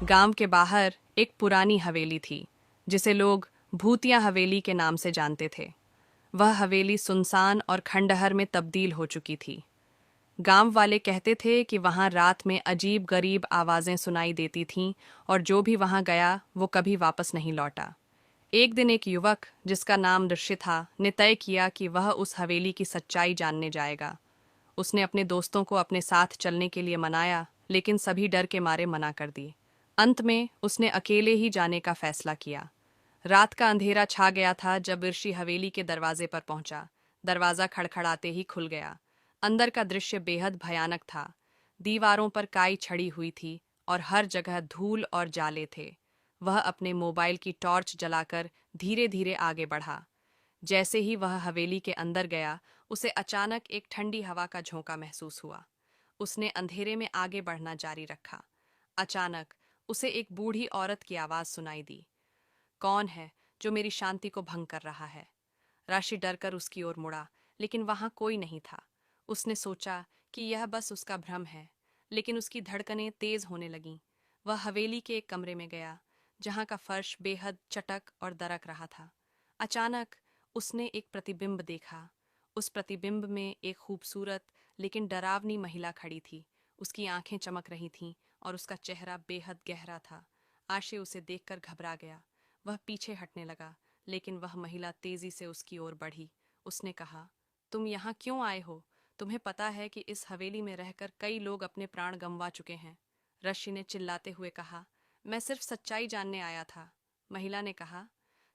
गांव के बाहर एक पुरानी हवेली थी जिसे लोग भूतिया हवेली के नाम से जानते थे। वह हवेली सुनसान और खंडहर में तब्दील हो चुकी थी। गांव वाले कहते थे कि वहां रात में अजीब गरीब आवाजें सुनाई देती थीं और जो भी वहां गया वो कभी वापस नहीं लौटा। एक दिन एक युवक जिसका नाम ऋषि था ने तय किया कि वह उस हवेली की सच्चाई जानने जाएगा। उसने अपने दोस्तों को अपने साथ चलने के लिए मनाया, लेकिन सभी डर के मारे मना कर दिए। अंत में उसने अकेले ही जाने का फैसला किया। रात का अंधेरा छा गया था जब ऋषि हवेली के दरवाजे पर पहुंचा। दरवाजा खड़खड़ाते ही खुल गया। अंदर का दृश्य बेहद भयानक था। दीवारों पर काई छड़ी हुई थी और हर जगह धूल और जाले थे। वह अपने मोबाइल की टॉर्च जलाकर धीरे धीरे आगे बढ़ा। जैसे ही वह हवेली के अंदर गया, उसे अचानक एक ठंडी हवा का झोंका महसूस हुआ। उसने अंधेरे में आगे बढ़ना जारी रखा। अचानक उसे एक बूढ़ी औरत की आवाज सुनाई दी। कौन है जो मेरी शांति को भंग कर रहा है? राशि डरकर उसकी ओर मुड़ा, लेकिन वहां कोई नहीं था। उसने सोचा कि यह बस उसका भ्रम है, लेकिन उसकी धड़कनें तेज होने लगीं। वह हवेली के एक कमरे में गया, जहां का फर्श बेहद चटक और दरक रहा था। अचानक उसने एक प्रतिबिंब देखा। उस प्रतिबिंब में एक खूबसूरत लेकिन डरावनी महिला खड़ी थी। उसकी आंखें चमक रही थीं और उसका चेहरा बेहद गहरा था। आशे उसे देखकर घबरा गया। वह पीछे हटने लगा, लेकिन वह महिला तेजी से उसकी ओर बढ़ी। उसने कहा, तुम यहाँ क्यों आए हो? तुम्हें पता है कि इस हवेली में रहकर कई लोग अपने प्राण गंवा चुके हैं। ऋषि ने चिल्लाते हुए कहा, मैं सिर्फ सच्चाई जानने आया था। महिला ने कहा,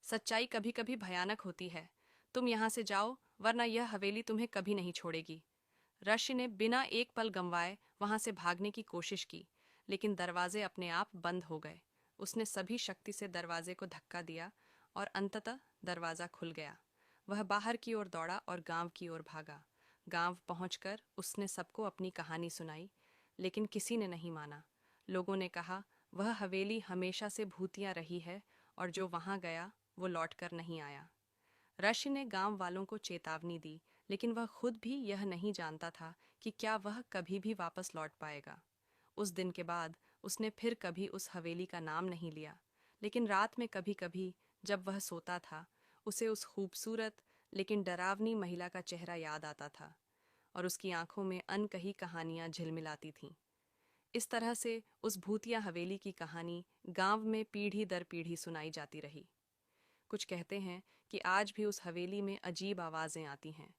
सच्चाई कभी कभी भयानक होती है। तुम यहाँ से जाओ, वरना यह हवेली तुम्हें कभी नहीं छोड़ेगी। ऋषि ने बिना एक पल गंवाए वहां से भागने की कोशिश की, लेकिन दरवाजे अपने आप बंद हो गए। उसने सभी शक्ति से दरवाजे को धक्का दिया और अंततः दरवाजा खुल गया। वह बाहर की ओर दौड़ा और गांव की ओर भागा। गांव पहुंचकर उसने सबको अपनी कहानी सुनाई, लेकिन किसी ने नहीं माना। लोगों ने कहा, वह हवेली हमेशा से भूतिया रही है और जो वहां गया वो लौटकर नहीं आया। ऋषि ने गांव वालों को चेतावनी दी, लेकिन वह खुद भी यह नहीं जानता था कि क्या वह कभी भी वापस लौट पाएगा। उस दिन के बाद उसने फिर कभी उस हवेली का नाम नहीं लिया, लेकिन रात में कभी कभी जब वह सोता था, उसे उस खूबसूरत लेकिन डरावनी महिला का चेहरा याद आता था और उसकी आंखों में अनकही कहानियां झिलमिलाती थीं। इस तरह से उस भूतिया हवेली की कहानी गांव में पीढ़ी दर पीढ़ी सुनाई जाती रही। कुछ कहते हैं कि आज भी उस हवेली में अजीब आवाजें आती हैं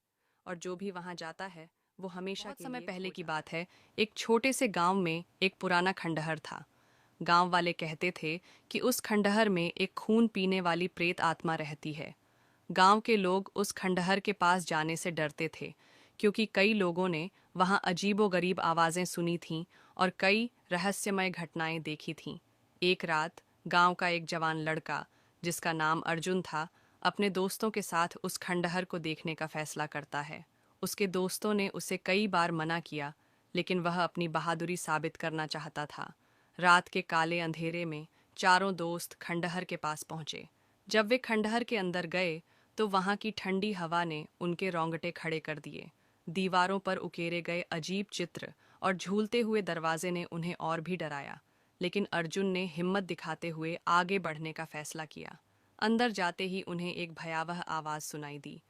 और जो भी वहां जाता है वो हमेशा बहुत समय पहले की बात है। एक छोटे से गांव में एक पुराना खंडहर था। गांव वाले कहते थे कि उस खंडहर में एक खून पीने वाली प्रेत आत्मा रहती है। गांव के लोग उस खंडहर के पास जाने से डरते थे, क्योंकि कई लोगों ने वहां अजीबोगरीब आवाजें सुनी थीं और कई रहस्यमय घटनाएं देखी थीं। एक रात गांव का एक जवान लड़का, जिसका नाम अर्जुन था, अपने दोस्तों के साथ उस खंडहर को देखने का फैसला करता है। उसके दोस्तों ने उसे कई बार मना किया, लेकिन वह अपनी बहादुरी साबित करना चाहता था। रात के काले अंधेरे में चारों दोस्त खंडहर के पास पहुंचे। जब वे खंडहर के अंदर गए तो वहां की ठंडी हवा ने उनके रोंगटे खड़े कर दिए। दीवारों पर उकेरे गए अजीब चित्र और झूलते हुए दरवाजे ने उन्हें और भी डराया, लेकिन अर्जुन ने हिम्मत दिखाते हुए आगे बढ़ने का फैसला किया। अंदर जाते ही उन्हें एक भयावह आवाज सुनाई दी।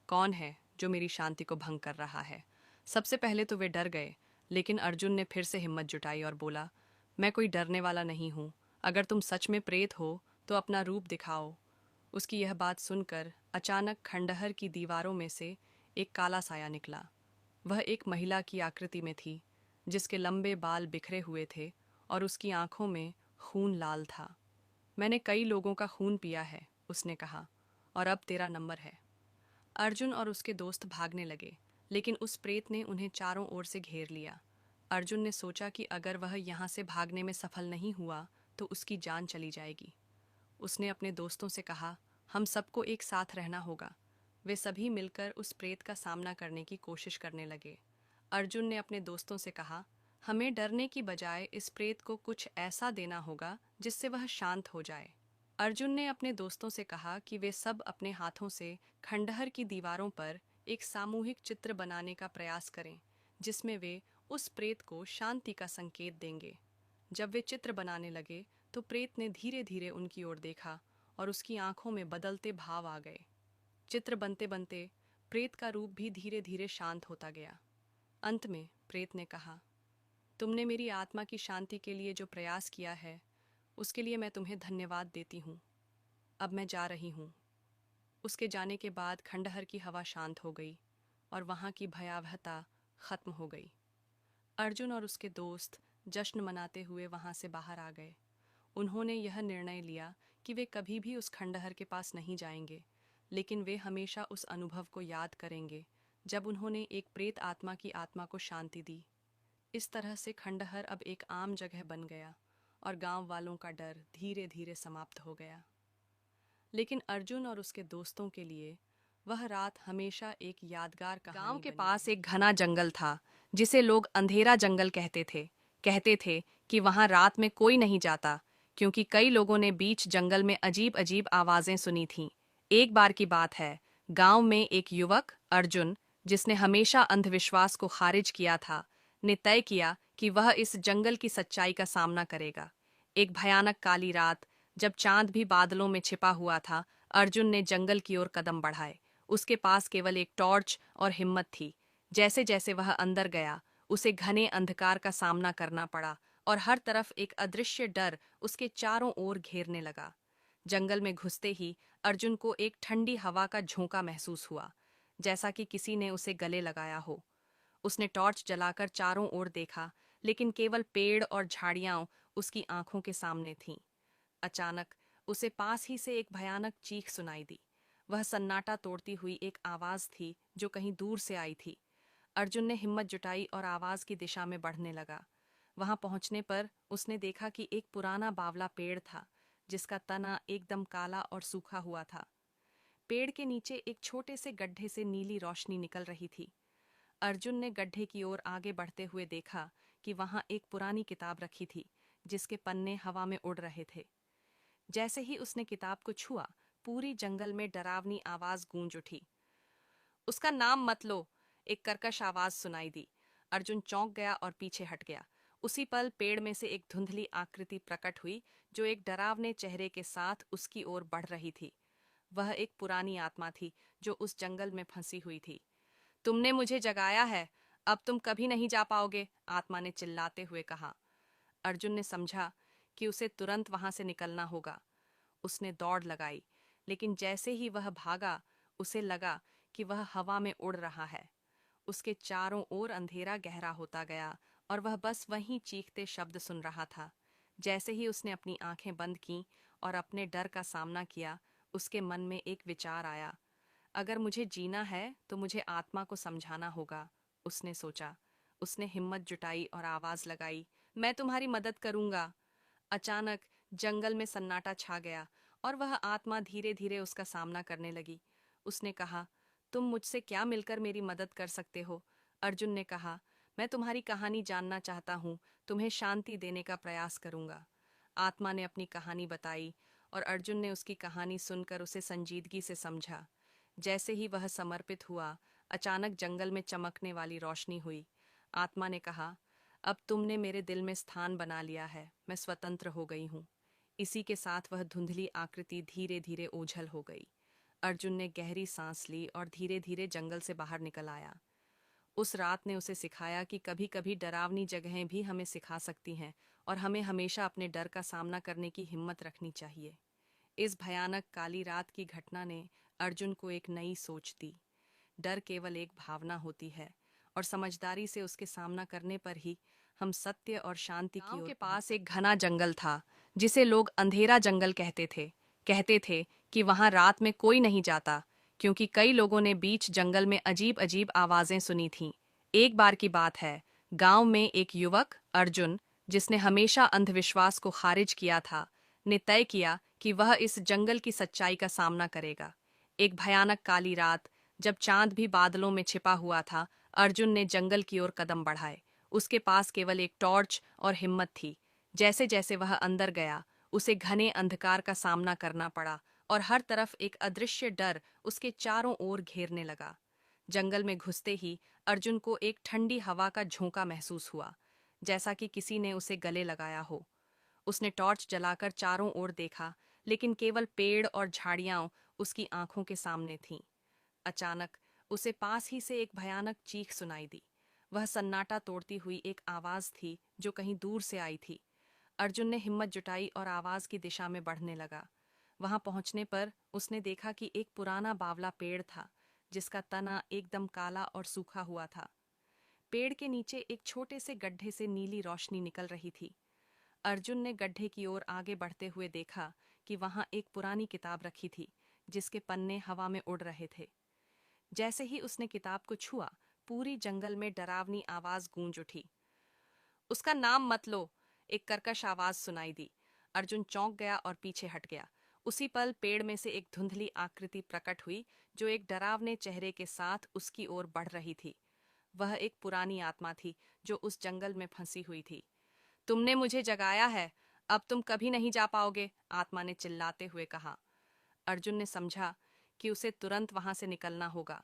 कौन है जो मेरी शांति को भंग कर रहा है? सबसे पहले तो वे डर गए, लेकिन अर्जुन ने फिर से हिम्मत जुटाई और बोला, मैं कोई डरने वाला नहीं हूँ। अगर तुम सच में प्रेत हो तो अपना रूप दिखाओ। उसकी यह बात सुनकर अचानक खंडहर की दीवारों में से एक काला साया निकला। वह एक महिला की आकृति में थी, जिसके लंबे बाल बिखरे हुए थे और उसकी आंखों में खून लाल था। मैंने कई लोगों का खून पिया है, उसने कहा, और अब तेरा नंबर है। अर्जुन और उसके दोस्त भागने लगे, लेकिन उस प्रेत ने उन्हें चारों ओर से घेर लिया। अर्जुन ने सोचा कि अगर वह यहाँ से भागने में सफल नहीं हुआ तो उसकी जान चली जाएगी। उसने अपने दोस्तों से कहा, हम सबको एक साथ रहना होगा। वे सभी मिलकर उस प्रेत का सामना करने की कोशिश करने लगे। अर्जुन ने अपने दोस्तों से कहा, हमें डरने की बजाय इस प्रेत को कुछ ऐसा देना होगा जिससे वह शांत हो जाए। अर्जुन ने अपने दोस्तों से कहा कि वे सब अपने हाथों से खंडहर की दीवारों पर एक सामूहिक चित्र बनाने का प्रयास करें, जिसमें वे उस प्रेत को शांति का संकेत देंगे। जब वे चित्र बनाने लगे तो प्रेत ने धीरे धीरे उनकी ओर देखा और उसकी आंखों में बदलते भाव आ गए। चित्र बनते बनते प्रेत का रूप भी धीरे धीरे शांत होता गया। अंत में प्रेत ने कहा, तुमने मेरी आत्मा की शांति के लिए जो प्रयास किया है उसके लिए मैं तुम्हें धन्यवाद देती हूँ। अब मैं जा रही हूँ। उसके जाने के बाद खंडहर की हवा शांत हो गई और वहाँ की भयावहता खत्म हो गई। अर्जुन और उसके दोस्त जश्न मनाते हुए वहाँ से बाहर आ गए। उन्होंने यह निर्णय लिया कि वे कभी भी उस खंडहर के पास नहीं जाएंगे, लेकिन वे हमेशा उस अनुभव को याद करेंगे जब उन्होंने एक प्रेत आत्मा की आत्मा को शांति दी। इस तरह से खंडहर अब एक आम जगह बन गया और गांव वालों का डर धीरे धीरे समाप्त हो गया। लेकिन अर्जुन और उसके दोस्तों के लिए वह रात हमेशा एक यादगार कहानी गांव के पास एक घना जंगल था जिसे लोग अंधेरा जंगल कहते थे। कहते थे कि वहां रात में कोई नहीं जाता, क्योंकि कई लोगों ने बीच जंगल में अजीब अजीब आवाजें सुनी थीं। एक बार की बात है, गांव में एक युवक अर्जुन, जिसने हमेशा अंधविश्वास को खारिज किया था, ने तय किया कि वह इस जंगल की सच्चाई का सामना करेगा। एक भयानक काली रात, जब चांद भी बादलों में छिपा हुआ था, अर्जुन ने जंगल की ओर कदम बढ़ाए। उसके पास केवल एक टॉर्च और हिम्मत थी। जैसे जैसे वह अंदर गया, उसे घने अंधकार का सामना करना पड़ा और हर तरफ एक अदृश्य डर उसके चारों ओर घेरने लगा। जंगल में घुसते ही अर्जुन को एक ठंडी हवा का झोंका महसूस हुआ, जैसा कि किसी ने उसे गले लगाया हो। उसने टॉर्च जलाकर चारों ओर देखा, लेकिन केवल पेड़ और झाड़ियां उसकी आंखों के सामने थीं। अचानक उसे पास ही से एक भयानक चीख सुनाई दी। वह सन्नाटा तोड़ती हुई एक आवाज थी जो कहीं दूर से आई थी। अर्जुन ने हिम्मत जुटाई और आवाज की दिशा में बढ़ने लगा। वहां पहुंचने पर उसने देखा कि एक पुराना बावला पेड़ था, जिसका तना एकदम काला और सूखा हुआ था। पेड़ के नीचे एक छोटे से गड्ढे से नीली रोशनी निकल रही थी। अर्जुन ने गड्ढे की ओर आगे बढ़ते हुए देखा कि वहां एक पुरानी किताब रखी थी, जिसके पन्ने हवा में उड़ रहे थे। जैसे ही उसने किताब को छुआ, पूरी जंगल में डरावनी आवाज गूंज उठी। उसका नाम मत लो, एक कर्कश आवाज सुनाई दी। अर्जुन चौंक गया और पीछे हट गया। उसी पल पेड़ में से एक धुंधली आकृति प्रकट हुई, जो एक डरावने चेहरे के साथ उसकी ओर बढ़ रही थी। वह एक पुरानी आत्मा थी जो उस जंगल में फंसी हुई थी। तुमने मुझे जगाया है, अब तुम कभी नहीं जा पाओगे, आत्मा ने चिल्लाते हुए कहा। अर्जुन ने समझा कि उसे तुरंत वहां से निकलना होगा। उसने दौड़ लगाई, लेकिन जैसे ही वह भागा, उसे लगा कि वह हवा में उड़ रहा है। उसके चारों ओर अंधेरा गहरा होता गया और वह बस वहीं चीखते शब्द सुन रहा था। जैसे ही उसने अपनी आंखें बंद कीं और अपने डर का सामना किया, उसके मन में एक विचार आया। अगर मुझे जीना है तो मुझे आत्मा को समझाना होगा, उसने सोचा। उसने हिम्मत जुटाई और आवाज लगाई, मैं तुम्हारी मदद करूंगा। अचानक जंगल में सन्नाटा छा गया और वह आत्मा धीरे धीरे उसका सामना करने लगी। उसने कहा, तुम मुझसे क्या मिलकर मेरी मदद कर सकते हो? अर्जुन ने कहा, मैं तुम्हारी कहानी जानना चाहता हूँ, तुम्हें शांति देने का प्रयास करूंगा। आत्मा ने अपनी कहानी बताई और अर्जुन ने उसकी कहानी सुनकर उसे संजीदगी से समझा। जैसे ही वह समर्पित हुआ, अचानक जंगल में चमकने वाली रोशनी हुई। आत्मा ने कहा, अब तुमने मेरे दिल में स्थान बना लिया है, मैं स्वतंत्र हो गई हूँ। इसी के साथ वह धुंधली आकृति धीरे धीरे ओझल हो गई। अर्जुन ने गहरी सांस ली और धीरे धीरे जंगल से बाहर निकल आया। उस रात ने उसे सिखाया कि कभी कभी डरावनी जगहें भी हमें सिखा सकती हैं और हमें हमेशा अपने डर का सामना करने की हिम्मत रखनी चाहिए। इस भयानक काली रात की घटना ने अर्जुन को एक नई सोच दी। डर केवल एक भावना होती है और समझदारी से उसके सामना करने पर ही हम सत्य और शांति की ओर। गांव के पास एक घना जंगल था जिसे लोग अंधेरा जंगल कहते थे। कहते थे कि वहां रात में कोई नहीं जाता, क्योंकि कई लोगों ने बीच जंगल में अजीब अजीब आवाजें सुनी थीं। एक बार की बात है, गांव में एक युवक अर्जुन, जिसने हमेशा अंधविश्वास को खारिज किया था, ने तय किया कि वह इस जंगल की सच्चाई का सामना करेगा। एक भयानक काली रात, जब चांद भी बादलों में छिपा हुआ था, अर्जुन ने जंगल की ओर कदम बढ़ाए। उसके पास केवल एक टॉर्च और हिम्मत थी। जैसे जैसे वह अंदर गया, उसे घने अंधकार का सामना करना पड़ा और हर तरफ एक अदृश्य डर उसके चारों ओर घेरने लगा। जंगल में घुसते ही अर्जुन को एक ठंडी हवा का झोंका महसूस हुआ, जैसा कि किसी ने उसे गले लगाया हो। उसने टॉर्च जलाकर चारों ओर देखा, लेकिन केवल पेड़ और झाड़ियां उसकी आंखों के सामने थीं। अचानक उसे पास ही से एक भयानक चीख सुनाई दी। वह सन्नाटा तोड़ती हुई एक आवाज थी जो कहीं दूर से आई थी। अर्जुन ने हिम्मत जुटाई और आवाज की दिशा में बढ़ने लगा। वहां पहुंचने पर उसने देखा कि एक पुराना बावला पेड़ था, जिसका तना एकदम काला और सूखा हुआ था। पेड़ के नीचे एक छोटे से गड्ढे से नीली रोशनी निकल रही थी। अर्जुन ने गड्ढे की ओर आगे बढ़ते हुए देखा कि वहां एक पुरानी किताब रखी थी, जिसके पन्ने हवा में उड़ रहे थे। जैसे ही उसने किताब को छुआ, पूरी जंगल में डरावनी आवाज गूंज उठी। उसका नाम मत लो, एक कर्कश आवाज सुनाई दी। अर्जुन चौंक गया और पीछे हट गया। उसी पल पेड़ में से एक धुंधली आकृति प्रकट हुई, जो एक डरावने चेहरे के साथ उसकी ओर बढ़ रही थी। वह एक पुरानी आत्मा थी जो उस जंगल में फंसी हुई थी। तुमने मुझे जगाया है, अब तुम कभी नहीं जा पाओगे, आत्मा ने चिल्लाते हुए कहा। अर्जुन ने समझा कि उसे तुरंत वहां से निकलना होगा।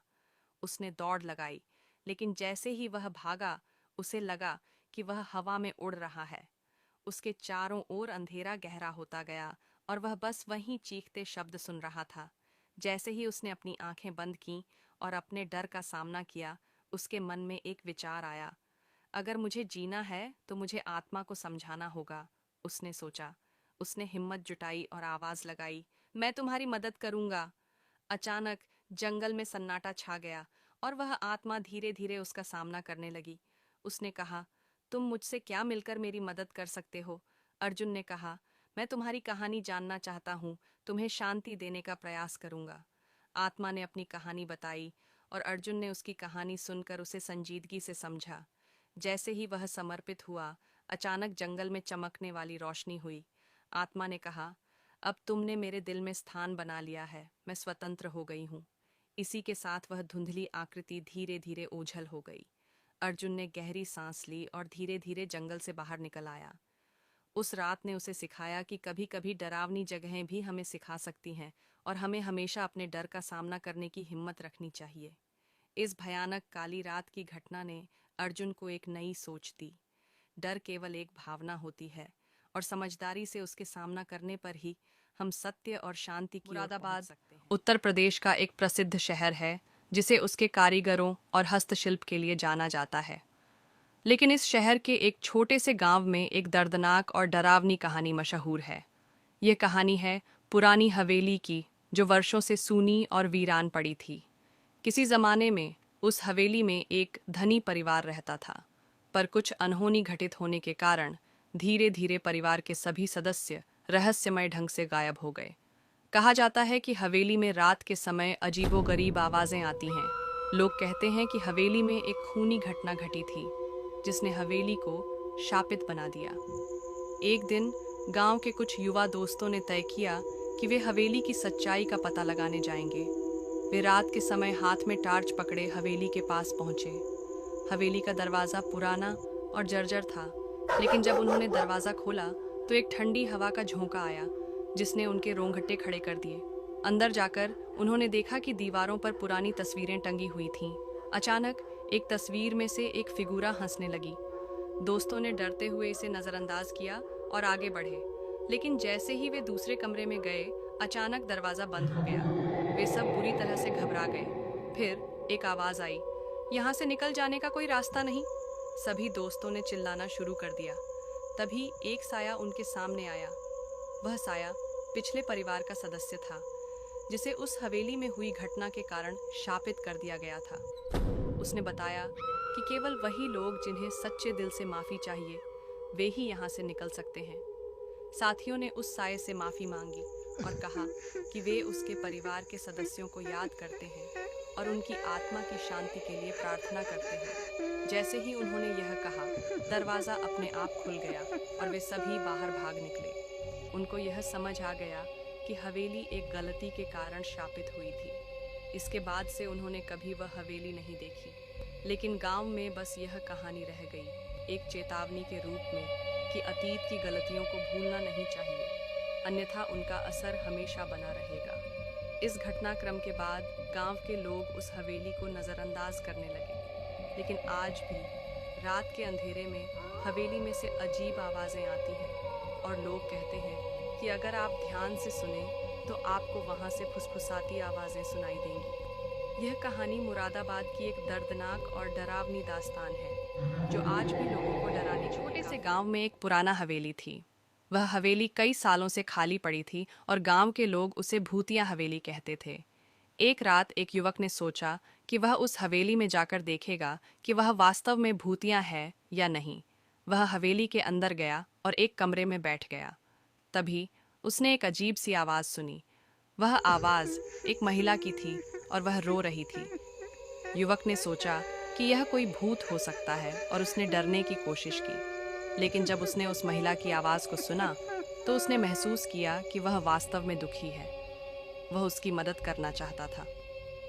उसने दौड़ लगाई, लेकिन जैसे ही वह भागा, उसे लगा कि वह हवा में उड़ रहा है। उसके चारों ओर अंधेरा गहरा होता गया और वह बस वहीं चीखते शब्द सुन रहा था। जैसे ही उसने अपनी आंखें बंद कीं और अपने डर का सामना किया, उसके मन में एक विचार आया। अगर मुझे जीना है तो मुझे आत्मा को समझाना होगा, उसने सोचा। उसने हिम्मत जुटाई और आवाज लगाई, मैं तुम्हारी मदद करूंगा। अचानक जंगल में सन्नाटा छा गया और वह आत्मा धीरे धीरे उसका सामना करने लगी। उसने कहा, तुम मुझसे क्या मिलकर मेरी मदद कर सकते हो? अर्जुन ने कहा, मैं तुम्हारी कहानी जानना चाहता हूँ, तुम्हें शांति देने का प्रयास करूंगा। आत्मा ने अपनी कहानी बताई और अर्जुन ने उसकी कहानी सुनकर उसे संजीदगी से समझा। जैसे ही वह समर्पित हुआ, अचानक जंगल में चमकने वाली रोशनी हुई। आत्मा ने कहा, अब तुमने मेरे दिल में स्थान बना लिया है, मैं स्वतंत्र हो गई हूँ। इसी के साथ वह धुंधली आकृति धीरे धीरे ओझल हो गई। अर्जुन ने गहरी सांस ली और धीरे धीरे जंगल से बाहर निकल आया। उस रात ने उसे सिखाया कि कभी कभी डरावनी जगहें भी हमें सिखा सकती हैं और हमें हमेशा अपने डर का सामना करने की हिम्मत रखनी चाहिए। इस भयानक काली रात की घटना ने अर्जुन को एक नई सोच दी। डर केवल एक भावना होती है और समझदारी से उसके सामना करने पर ही हम सत्य और शांति की ओर पहुंच सकते हैं। उत्तर प्रदेश का एक प्रसिद्ध शहर है, जिसे उसके कारीगरों और हस्तशिल्प के लिए जाना जाता है। लेकिन इस शहर के एक छोटे से गांव में एक दर्दनाक और डरावनी कहानी मशहूर है। यह कहानी है पुरानी हवेली की, जो वर्षों से सूनी और वीरान पड़ी थी। किसी जमाने में उस हवेली में एक धनी परिवार रहता था, पर कुछ अनहोनी घटित होने के कारण धीरे धीरे परिवार के सभी सदस्य रहस्यमय ढंग से गायब हो गए। कहा जाता है कि हवेली में रात के समय अजीबोगरीब आवाजें आती हैं। लोग कहते हैं कि हवेली में एक खूनी घटना घटी थी, जिसने हवेली को शापित बना दिया। एक दिन गांव के कुछ युवा दोस्तों ने तय किया कि वे हवेली की सच्चाई का पता लगाने जाएंगे। वे रात के समय हाथ में टार्च पकड़े हवेली के पास पहुंचे। हवेली का दरवाज़ा पुराना और जर्जर था, लेकिन जब उन्होंने दरवाज़ा खोला तो एक ठंडी हवा का झोंका आया, जिसने उनके रोंगटे खड़े कर दिए। अंदर जाकर उन्होंने देखा कि दीवारों पर पुरानी तस्वीरें टंगी हुई थीं। अचानक एक तस्वीर में से एक फिगूरा हंसने लगी। दोस्तों ने डरते हुए इसे नज़रअंदाज किया और आगे बढ़े, लेकिन जैसे ही वे दूसरे कमरे में गए, अचानक दरवाज़ा बंद हो गया। वे सब बुरी तरह से घबरा गए। फिर एक आवाज़ आई, यहाँ से निकल जाने का कोई रास्ता नहीं। सभी दोस्तों ने चिल्लाना शुरू कर दिया। तभी एक साया उनके सामने आया। वह साया पिछले परिवार का सदस्य था, जिसे उस हवेली में हुई घटना के कारण शापित कर दिया गया था। उसने बताया कि केवल वही लोग जिन्हें सच्चे दिल से माफ़ी चाहिए, वे ही यहाँ से निकल सकते हैं। साथियों ने उस साये से माफ़ी मांगी और कहा कि वे उसके परिवार के सदस्यों को याद करते हैं और उनकी आत्मा की शांति के लिए प्रार्थना करते हैं। जैसे ही उन्होंने यह कहा, दरवाज़ा अपने आप खुल गया और वे सभी बाहर भाग निकले। उनको यह समझ आ गया कि हवेली एक गलती के कारण शापित हुई थी। इसके बाद से उन्होंने कभी वह हवेली नहीं देखी, लेकिन गांव में बस यह कहानी रह गई, एक चेतावनी के रूप में कि अतीत की गलतियों को भूलना नहीं चाहिए, अन्यथा उनका असर हमेशा बना रहेगा। इस घटनाक्रम के बाद गांव के लोग उस हवेली को नज़रअंदाज करने लगे, लेकिन आज भी रात के अंधेरे में हवेली में से अजीब आवाज़ें आती हैं और लोग कहते हैं कि अगर आप ध्यान से सुने तो आपको वहाँ से फुसफुसाती आवाज़ें सुनाई देंगी। यह कहानी मुरादाबाद की एक दर्दनाक और डरावनी दास्तान है जो आज भी लोगों को डराने। छोटे से गांव में एक पुराना हवेली थी। वह हवेली कई सालों से खाली पड़ी थी और गांव के लोग उसे भूतिया हवेली कहते थे। एक रात एक युवक ने सोचा कि वह उस हवेली में जाकर देखेगा कि वह वास्तव में भूतिया है या नहीं। वह हवेली के अंदर गया और एक कमरे में बैठ गया। तभी उसने एक अजीब सी आवाज़ सुनी। वह आवाज़ एक महिला की थी और वह रो रही थी। युवक ने सोचा कि यह कोई भूत हो सकता है और उसने डरने की कोशिश की। लेकिन जब उसने उस महिला की आवाज़ को सुना तो उसने महसूस किया कि वह वास्तव में दुखी है। वह उसकी मदद करना चाहता था।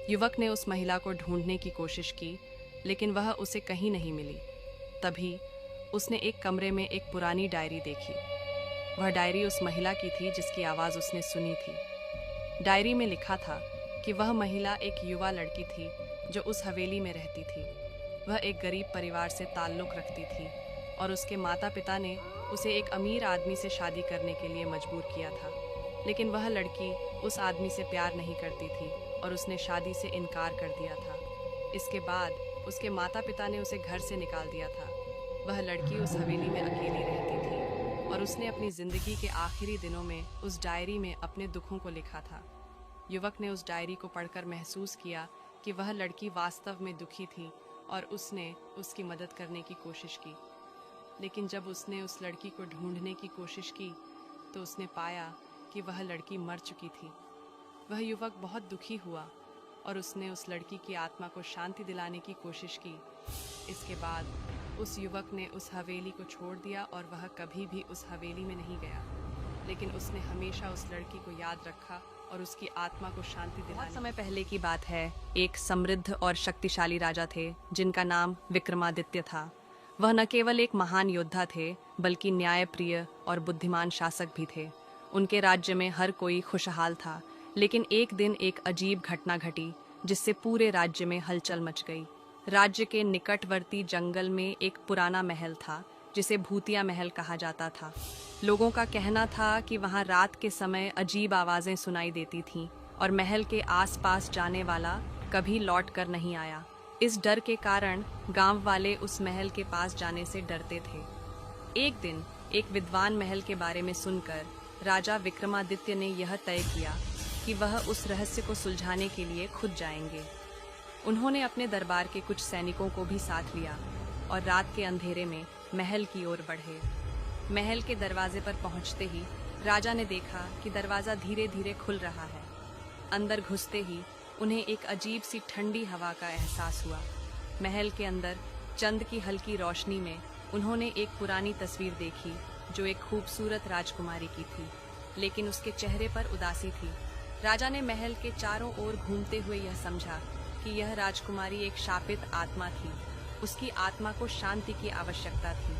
युवक ने उस महिला को ढूंढने की कोशिश की, लेकिन वह उसे कहीं नहीं मिली। तभी उसने एक कमरे में एक पुरानी डायरी देखी। वह डायरी उस महिला की थी जिसकी आवाज़ उसने सुनी थी। डायरी में लिखा था कि वह महिला एक युवा लड़की थी जो उस हवेली में रहती थी। वह एक गरीब परिवार से ताल्लुक़ रखती थी और उसके माता पिता ने उसे एक अमीर आदमी से शादी करने के लिए मजबूर किया था। लेकिन वह लड़की उस आदमी से प्यार नहीं करती थी और उसने शादी से इनकार कर दिया था। इसके बाद उसके माता पिता ने उसे घर से निकाल दिया था। वह लड़की उस हवेली में अकेली रहती थी और उसने अपनी ज़िंदगी के आखिरी दिनों में उस डायरी में अपने दुखों को लिखा था। युवक ने उस डायरी को पढ़कर महसूस किया कि वह लड़की वास्तव में दुखी थी और उसने उसकी मदद करने की कोशिश की। लेकिन जब उसने उस लड़की को ढूंढने की कोशिश की तो उसने पाया कि वह लड़की मर चुकी थी। वह युवक बहुत दुखी हुआ और उसने उस लड़की की आत्मा को शांति दिलाने की कोशिश की। इसके बाद उस युवक ने उस हवेली को छोड़ दिया और वह कभी भी उस हवेली में नहीं गया। लेकिन उसने हमेशा उस लड़की को याद रखा और उसकी आत्मा को शांति दिलाने। बहुत समय पहले की बात है। एक समृद्ध और शक्तिशाली राजा थे जिनका नाम विक्रमादित्य था। वह न केवल एक महान योद्धा थे बल्कि न्यायप्रिय और बुद्धिमान शासक भी थे। उनके राज्य में हर कोई खुशहाल था। लेकिन एक दिन एक अजीब घटना घटी जिससे पूरे राज्य में हलचल मच गई। राज्य के निकटवर्ती जंगल में एक पुराना महल था जिसे भूतिया महल कहा जाता था। लोगों का कहना था कि वहां रात के समय अजीब आवाज़ें सुनाई देती थीं और महल के आसपास जाने वाला कभी लौट कर नहीं आया। इस डर के कारण गांव वाले उस महल के पास जाने से डरते थे। एक दिन एक विद्वान महल के बारे में सुनकर राजा विक्रमादित्य ने यह तय किया कि वह उस रहस्य को सुलझाने के लिए खुद जाएंगे। उन्होंने अपने दरबार के कुछ सैनिकों को भी साथ लिया और रात के अंधेरे में महल की ओर बढ़े। महल के दरवाजे पर पहुंचते ही राजा ने देखा कि दरवाज़ा धीरे धीरे खुल रहा है। अंदर घुसते ही उन्हें एक अजीब सी ठंडी हवा का एहसास हुआ। महल के अंदर चंद की हल्की रोशनी में उन्होंने एक पुरानी तस्वीर देखी जो एक खूबसूरत राजकुमारी की थी, लेकिन उसके चेहरे पर उदासी थी। राजा ने महल के चारों ओर घूमते हुए यह समझा कि यह राजकुमारी एक शापित आत्मा थी। उसकी आत्मा को शांति की आवश्यकता थी।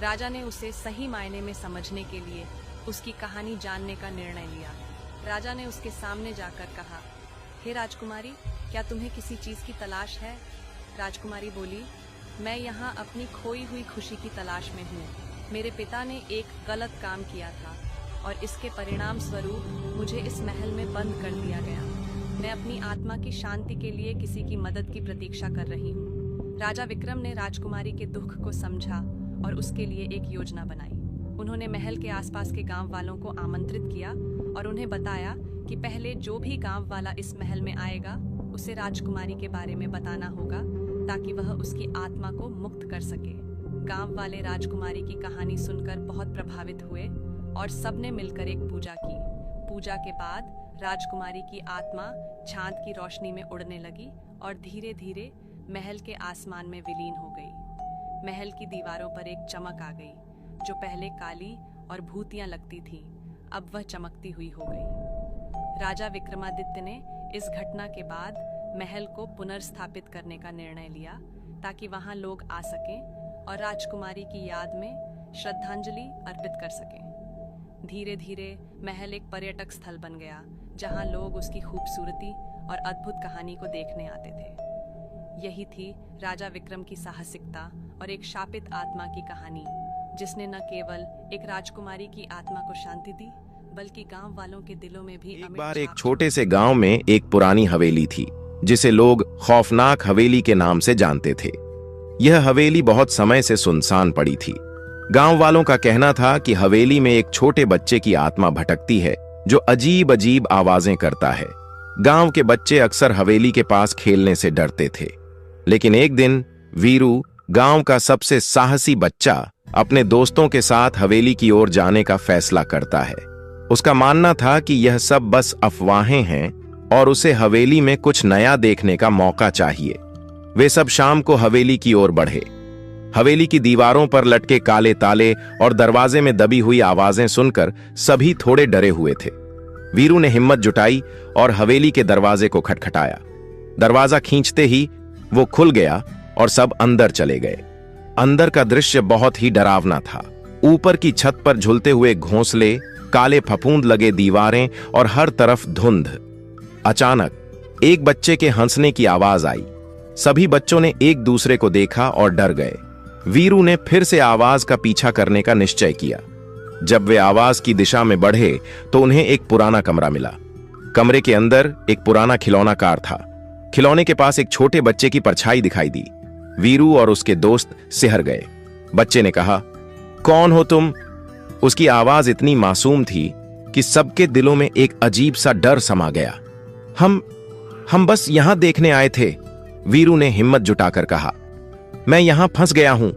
राजा ने उसे सही मायने में समझने के लिए उसकी कहानी जानने का निर्णय लिया। राजा ने उसके सामने जाकर कहा, हे राजकुमारी, क्या तुम्हें किसी चीज़ की तलाश है? राजकुमारी बोली, मैं यहाँ अपनी खोई हुई खुशी की तलाश में हूँ। मेरे पिता ने एक गलत काम किया था और इसके परिणाम स्वरूप मुझे इस महल में बंद कर दिया गया। मैं अपनी आत्मा की शांति के लिए किसी की मदद की प्रतीक्षा कर रही हूँ। राजा विक्रम ने राजकुमारी के दुख को समझा और उसके लिए एक योजना बनाई। उन्होंने महल के आसपास के गांव वालों को आमंत्रित किया और उन्हें बताया कि पहले जो भी गांव वाला इस महल में आएगा उसे राजकुमारी के बारे में बताना होगा ताकि वह उसकी आत्मा को मुक्त कर सके। गांव वाले राजकुमारी की कहानी सुनकर बहुत प्रभावित हुए और सबने मिलकर एक पूजा की। पूजा के बाद राजकुमारी की आत्मा चांद की रोशनी में उड़ने लगी और धीरे धीरे महल के आसमान में विलीन हो गई। महल की दीवारों पर एक चमक आ गई जो पहले काली और भूतियां लगती थी, अब वह चमकती हुई हो गई। राजा विक्रमादित्य ने इस घटना के बाद महल को पुनर्स्थापित करने का निर्णय लिया ताकि वहां लोग आ सकें और राजकुमारी की याद में श्रद्धांजलि अर्पित कर सकें। धीरे धीरे महल एक पर्यटक स्थल बन गया जहां लोग उसकी खूबसूरती और अद्भुत कहानी को देखने आते थे। यही थी राजा विक्रम की साहसिकता और एक शापित आत्मा की कहानी, जिसने न केवल एक राजकुमारी की आत्मा को शांति दी, बल्कि गांव वालों के दिलों में भी एक अमिट बार एक छाप छोटे छोड़ी। से गांव में एक पुरानी हवेली थी, जिसे लोग खौफनाक हवेली के नाम से जानते थे। यह हवेली बहुत समय से सुनसान पड़ी थी। गांव वालों का कहना था कि हवेली में एक छोटे बच्चे की आत्मा भटकती है, जो अजीब अजीब आवाजें करता है। गांव के बच्चे अक्सर हवेली के पास खेलने से डरते थे। लेकिन एक दिन वीरू, गांव का सबसे साहसी बच्चा, अपने दोस्तों के साथ हवेली की ओर जाने का फैसला करता है। उसका मानना था कि यह सब बस अफवाहें हैं और उसे हवेली में कुछ नया देखने का मौका चाहिए। वे सब शाम को हवेली की ओर बढ़े। हवेली की दीवारों पर लटके काले ताले और दरवाजे में दबी हुई आवाजें सुनकर सभी थोड़े डरे हुए थे। वीरू ने हिम्मत जुटाई और हवेली के दरवाजे को खटखटाया। दरवाजा खींचते ही वो खुल गया और सब अंदर चले गए। अंदर का दृश्य बहुत ही डरावना था। ऊपर की छत पर झूलते हुए घोंसले, काले फफूंद लगे दीवारें और हर तरफ धुंध। अचानक एक बच्चे के हंसने की आवाज आई। सभी बच्चों ने एक दूसरे को देखा और डर गए। वीरू ने फिर से आवाज का पीछा करने का निश्चय किया। जब वे आवाज की दिशा में बढ़े तो उन्हें एक पुराना कमरा मिला। कमरे के अंदर एक पुराना खिलौना कार था। खिलौने के पास एक छोटे बच्चे की परछाई दिखाई दी। वीरू और उसके दोस्त सिहर गए। बच्चे ने कहा, कौन हो तुम? उसकी आवाज इतनी मासूम थी कि सबके दिलों में एक अजीब सा डर समा गया। हम बस यहां देखने आए थे, वीरू ने हिम्मत जुटाकर कहा। मैं यहां फंस गया हूं,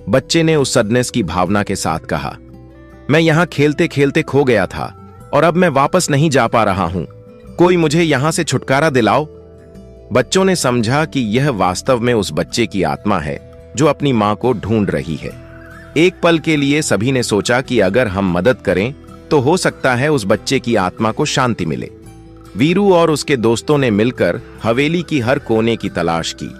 बच्चे ने उस सडनेस की भावना के साथ कहा। मैं यहां खेलते खेलते खो गया था और अब मैं वापस नहीं जा पा रहा हूं। कोई मुझे यहां से छुटकारा दिलाओ। बच्चों ने समझा कि यह वास्तव में उस बच्चे की आत्मा है जो अपनी मां को ढूंढ रही है। एक पल के लिए सभी ने सोचा कि अगर हम मदद करें तो हो सकता है उस बच्चे की आत्मा को शांति मिले। वीरू और उसके दोस्तों ने मिलकर हवेली की हर कोने की तलाश की।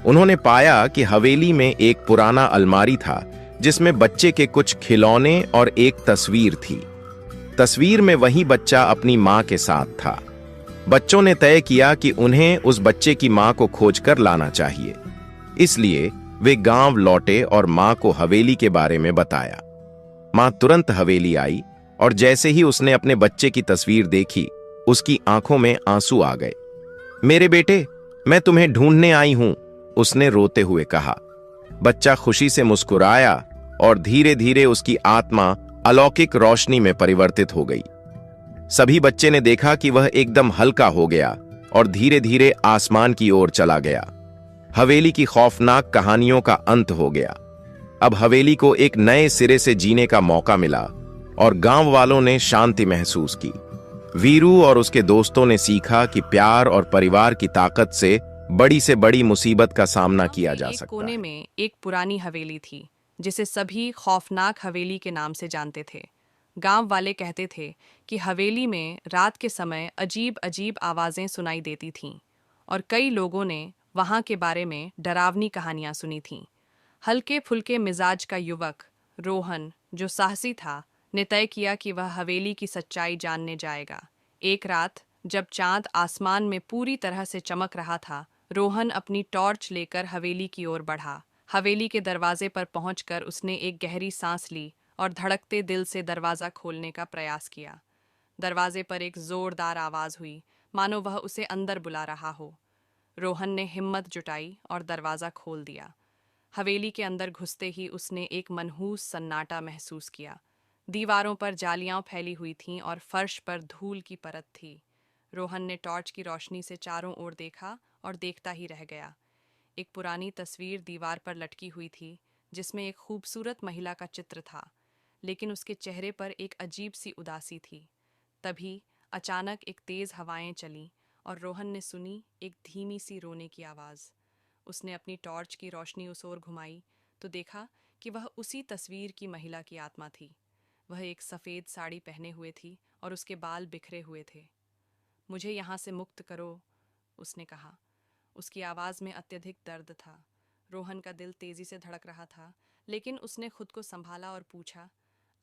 उन्होंने पाया कि हवेली में एक पुराना अलमारी था, जिसमें बच्चे के कुछ खिलौने और एक तस्वीर थी। तस्वीर में वही बच्चा अपनी मां के साथ था। बच्चों ने तय किया कि उन्हें उस बच्चे की मां को खोजकर लाना चाहिए। इसलिए वे गांव लौटे और मां को हवेली के बारे में बताया। मां तुरंत हवेली आई और जैसे ही उसने अपने बच्चे की तस्वीर देखी, उसकी आंखों में आंसू आ गए। मेरे बेटे, मैं तुम्हें ढूंढने आई हूं, उसने रोते हुए कहा। बच्चा खुशी से मुस्कुराया और धीरे धीरे उसकी आत्मा अलौकिक रोशनी में परिवर्तित हो गई। सभी बच्चे ने देखा कि वह एकदम हल्का हो गया और धीरे धीरे आसमान की ओर चला गया। हवेली की खौफनाक कहानियों का अंत हो गया। अब हवेली को एक नए सिरे से जीने का मौका मिला और गांव वालों ने शांति महसूस की। वीरू और उसके दोस्तों ने सीखा कि प्यार और परिवार की ताकत से बड़ी मुसीबत का सामना किया जा एक सकता कोने है। में एक पुरानी हवेली थी, जिसे सभी खौफनाक हवेली के नाम से जानते थे। गांव वाले कहते थे कि हवेली में रात के समय अजीब अजीब आवाजें सुनाई देती थीं, और कई लोगों ने वहां के बारे में डरावनी कहानियां सुनी थीं। हल्के फुल्के मिजाज का युवक रोहन, जो साहसी था, ने तय किया कि वह हवेली की सच्चाई जानने जाएगा। एक रात जब चांद आसमान में पूरी तरह से चमक रहा था, रोहन अपनी टॉर्च लेकर हवेली की ओर बढ़ा। हवेली के दरवाजे पर पहुंचकर उसने एक गहरी सांस ली और धड़कते दिल से दरवाजा खोलने का प्रयास किया। दरवाजे पर एक जोरदार आवाज हुई, मानो वह उसे अंदर बुला रहा हो। रोहन ने हिम्मत जुटाई और दरवाजा खोल दिया। हवेली के अंदर घुसते ही उसने एक मनहूस सन्नाटा महसूस किया। दीवारों पर जालियां फैली हुई थीं और फर्श पर धूल की परत थी। रोहन ने टॉर्च की रोशनी से चारों ओर देखा और देखता ही रह गया। एक पुरानी तस्वीर दीवार पर लटकी हुई थी, जिसमें एक खूबसूरत महिला का चित्र था, लेकिन उसके चेहरे पर एक अजीब सी उदासी थी। तभी अचानक एक तेज हवाएं चलीं और रोहन ने सुनी एक धीमी सी रोने की आवाज़। उसने अपनी टॉर्च की रोशनी उस ओर घुमाई तो देखा कि वह उसी तस्वीर की महिला की आत्मा थी। वह एक सफ़ेद साड़ी पहने हुए थी और उसके बाल बिखरे हुए थे। मुझे यहाँ से मुक्त करो, उसने कहा। उसकी आवाज़ में अत्यधिक दर्द था। रोहन का दिल तेज़ी से धड़क रहा था, लेकिन उसने खुद को संभाला और पूछा,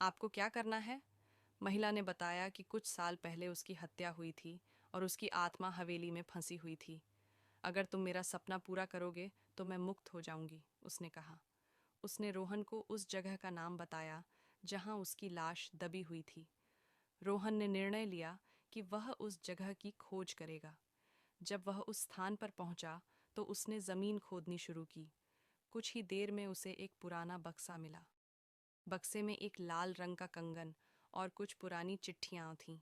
आपको क्या करना है? महिला ने बताया कि कुछ साल पहले उसकी हत्या हुई थी और उसकी आत्मा हवेली में फंसी हुई थी। अगर तुम मेरा सपना पूरा करोगे तो मैं मुक्त हो जाऊंगी, उसने कहा। उसने रोहन को उस जगह का नाम बताया जहां उसकी लाश दबी हुई थी। रोहन ने निर्णय लिया कि वह उस जगह की खोज करेगा। जब वह उस स्थान पर पहुंचा तो उसने जमीन खोदनी शुरू की। कुछ ही देर में उसे एक पुराना बक्सा मिला। बक्से में एक लाल रंग का कंगन और कुछ पुरानी चिट्ठियां थीं।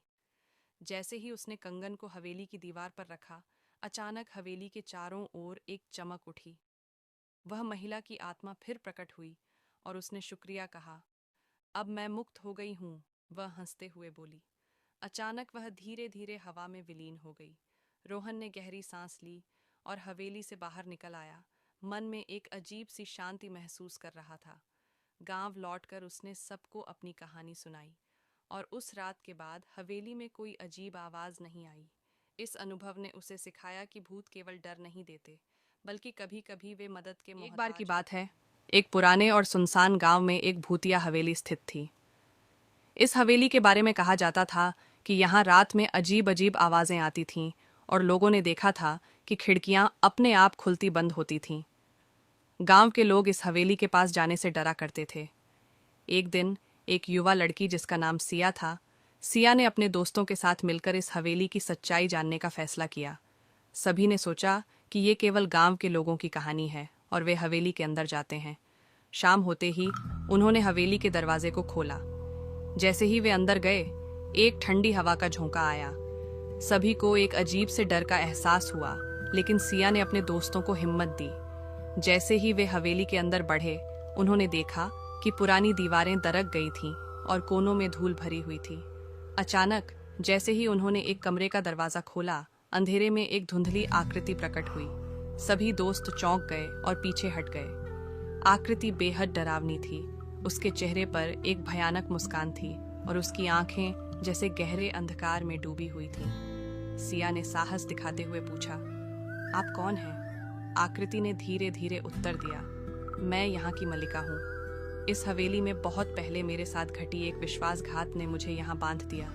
जैसे ही उसने कंगन को हवेली की दीवार पर रखा, अचानक हवेली के चारों ओर एक चमक उठी। वह महिला की आत्मा फिर प्रकट हुई और उसने शुक्रिया कहा। अब मैं मुक्त हो गई हूँ, वह हंसते हुए बोली। अचानक वह धीरे धीरे हवा में विलीन हो गई। रोहन ने गहरी सांस ली और हवेली से बाहर निकल आया। मन में एक अजीब सी शांति महसूस कर रहा था। गांव लौटकर उसने सबको अपनी कहानी सुनाई और उस रात के बाद हवेली में कोई अजीब आवाज नहीं आई। इस अनुभव ने उसे सिखाया कि भूत केवल डर नहीं देते, बल्कि कभी कभी वे मदद के मोहताज। एक बार की बात है, एक पुराने और सुनसान गांव में एक भूतिया हवेली स्थित थी। इस हवेली के बारे में कहा जाता था कि यहाँ रात में अजीब अजीब आवाजें आती थीं और लोगों ने देखा था कि खिड़कियां अपने आप खुलती बंद होती थीं। गांव के लोग इस हवेली के पास जाने से डरा करते थे। एक दिन एक युवा लड़की जिसका नाम सिया था, सिया ने अपने दोस्तों के साथ मिलकर इस हवेली की सच्चाई जानने का फैसला किया। सभी ने सोचा कि ये केवल गांव के लोगों की कहानी है और वे हवेली के अंदर जाते हैं। शाम होते ही उन्होंने हवेली के दरवाजे को खोला। जैसे ही वे अंदर गए, एक ठंडी हवा का झोंका आया। सभी को एक अजीब से डर का एहसास हुआ, लेकिन सिया ने अपने दोस्तों को हिम्मत दी। जैसे ही वे हवेली के अंदर बढ़े, उन्होंने देखा कि पुरानी दीवारें दरक गई थीं और कोनों में धूल भरी हुई थी। अचानक जैसे ही उन्होंने एक कमरे का दरवाजा खोला, अंधेरे में एक धुंधली आकृति प्रकट हुई। सभी दोस्त चौंक गए और पीछे हट गए। आकृति बेहद डरावनी थी। उसके चेहरे पर एक भयानक मुस्कान थी और उसकी आंखें जैसे गहरे अंधकार में डूबी हुई थीं। सिया ने साहस दिखाते हुए पूछा, आप कौन हैं? आकृति ने धीरे धीरे उत्तर दिया, मैं यहाँ की मलिका हूँ। इस हवेली में बहुत पहले मेरे साथ घटी एक विश्वासघात ने मुझे यहाँ बांध दिया।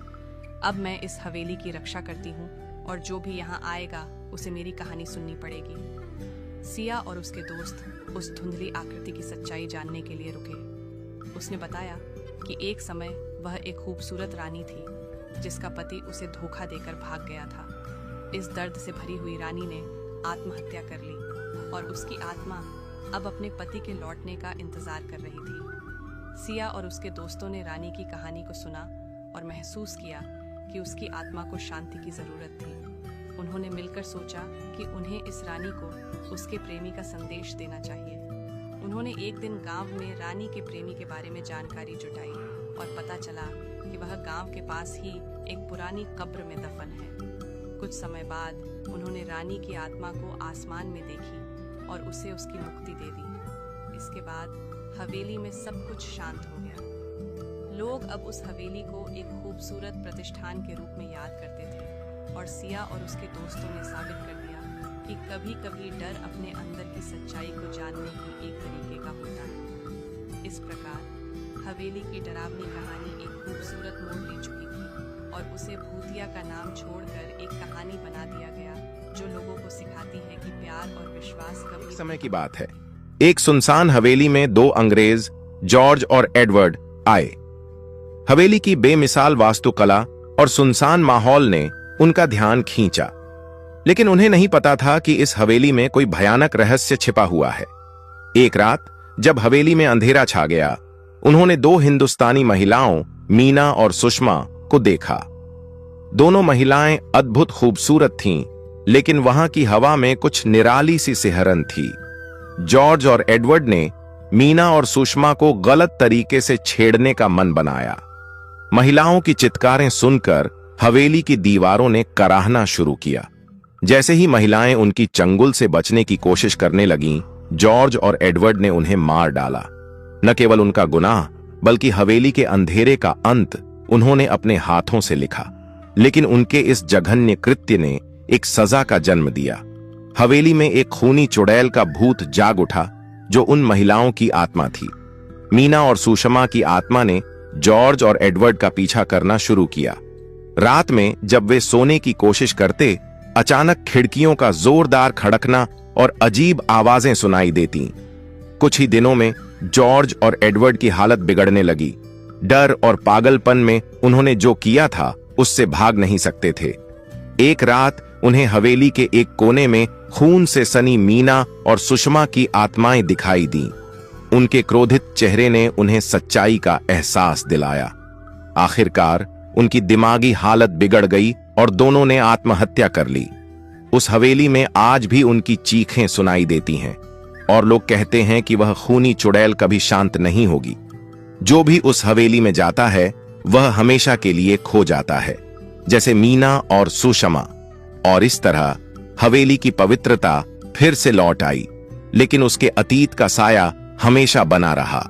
अब मैं इस हवेली की रक्षा करती हूँ और जो भी यहाँ आएगा उसे मेरी कहानी सुननी पड़ेगी। सिया और उसके दोस्त उस धुंधली आकृति की सच्चाई जानने के लिए रुके। उसने बताया कि एक समय वह एक खूबसूरत रानी थी जिसका पति उसे धोखा देकर भाग गया था। इस दर्द से भरी हुई रानी ने आत्महत्या कर ली और उसकी आत्मा अब अपने पति के लौटने का इंतजार कर रही थी। सिया और उसके दोस्तों ने रानी की कहानी को सुना और महसूस किया कि उसकी आत्मा को शांति की जरूरत थी। उन्होंने मिलकर सोचा कि उन्हें इस रानी को उसके प्रेमी का संदेश देना चाहिए। उन्होंने एक दिन गांव में रानी के प्रेमी के बारे में जानकारी जुटाई और पता चला कि वह गांव के पास ही एक पुरानी कब्र में दफन है। कुछ समय बाद उन्होंने रानी की आत्मा को आसमान में देखी और उसे उसकी मुक्ति दे दी। इसके बाद हवेली में सब कुछ शांत हो गया। लोग अब उस हवेली को एक खूबसूरत प्रतिष्ठान के रूप में याद करते थे और सिया और उसके दोस्तों ने साबित कर दिया कि कभी-कभी डर अपने अंदर की सच्चाई को जानने की एक तरीके का होता है। इस प्रकार हवेली की डरावनी कहानी एक खूबसूरत मोड़ ले चुकी थी और उसे भूतिया का नाम छोड़कर एक कहानी बना दिया गया जो लोगों को सिखाती है कि प्यार और विश्वास कभी। समय की बात है, एक सुनसान हवेली में दो अंग्रेज जॉर्ज और एडवर्ड आए। हवेली की बेमिसाल वास्तुकला और सुनसान माहौल ने उनका ध्यान खींचा, लेकिन उन्हें नहीं पता था कि इस हवेली में कोई भयानक रहस्य छिपा हुआ है। एक रात जब हवेली में अंधेरा छा गया, उन्होंने दो हिंदुस्तानी महिलाओं मीना और सुषमा को देखा। दोनों महिलाएं अद्भुत खूबसूरत थीं, लेकिन वहां की हवा में कुछ निराली सी सिहरन थी। जॉर्ज और एडवर्ड ने मीना और सुषमा को गलत तरीके से छेड़ने का मन बनाया। महिलाओं की चित्कारें सुनकर हवेली की दीवारों ने कराहना शुरू किया। जैसे ही महिलाएं उनकी चंगुल से बचने की कोशिश करने लगीं, जॉर्ज और एडवर्ड ने उन्हें मार डाला। न केवल उनका गुनाह, बल्कि हवेली के अंधेरे का अंत उन्होंने अपने हाथों से लिखा। लेकिन उनके इस जघन्य कृत्य ने एक सजा का जन्म दिया। हवेली में एक खूनी चुड़ैल का भूत जाग उठा जो उन महिलाओं की आत्मा थी। मीना और सुषमा की आत्मा ने जॉर्ज और एडवर्ड का पीछा करना शुरू किया। रात में जब वे सोने की कोशिश करते, अचानक खिड़कियों का जोरदार खड़कना और अजीब आवाजें सुनाई देती। कुछ ही दिनों में जॉर्ज और एडवर्ड की हालत बिगड़ने लगी। डर और पागलपन में उन्होंने जो किया था उससे भाग नहीं सकते थे। एक रात उन्हें हवेली के एक कोने में खून से सनी मीना और सुषमा की आत्माएं दिखाई दी। उनके क्रोधित चेहरे ने उन्हें सच्चाई का एहसास दिलाया। आखिरकार उनकी दिमागी हालत बिगड़ गई और दोनों ने आत्महत्या कर ली। उस हवेली में आज भी उनकी चीखें सुनाई देती हैं और लोग कहते हैं कि वह खूनी चुड़ैल कभी शांत नहीं होगी। जो भी उस हवेली में जाता है वह हमेशा के लिए खो जाता है, जैसे मीना और सुषमा। और इस तरह हवेली की पवित्रता फिर से लौट आई, लेकिन उसके अतीत का साया हमेशा बना रहा।